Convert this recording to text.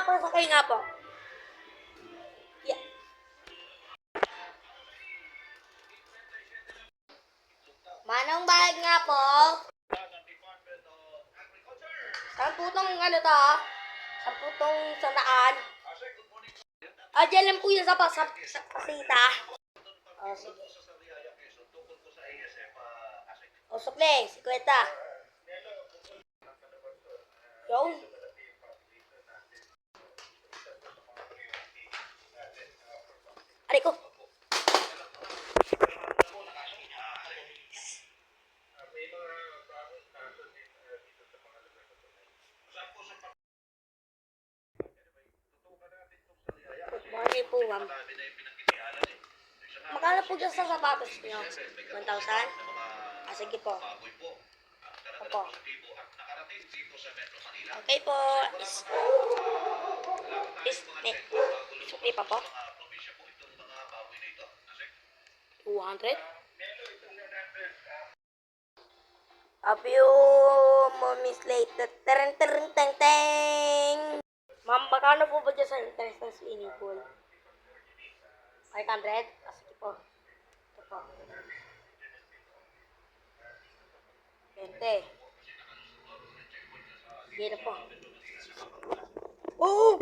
pasakay nga po. Yeah. Manong bayad nga po. Saan po tong ano to? Saan po tong sandaan? Dyan lang po yun sa pasita. Sige. Sukle, 50. Yung? Aray ko. Bakit po, ma'am? Magkano po dyan sa sapatos nyo? 1,000? Sige po. Opo. Okay po. Sukli pa po? 200? Up you, Miss Late. Tereng tereng teng teng. Ma'am, magkano po ba dyan sa interest ng swimming pool? 500? Sige po. Ito po. 20. Sige na po. Oo!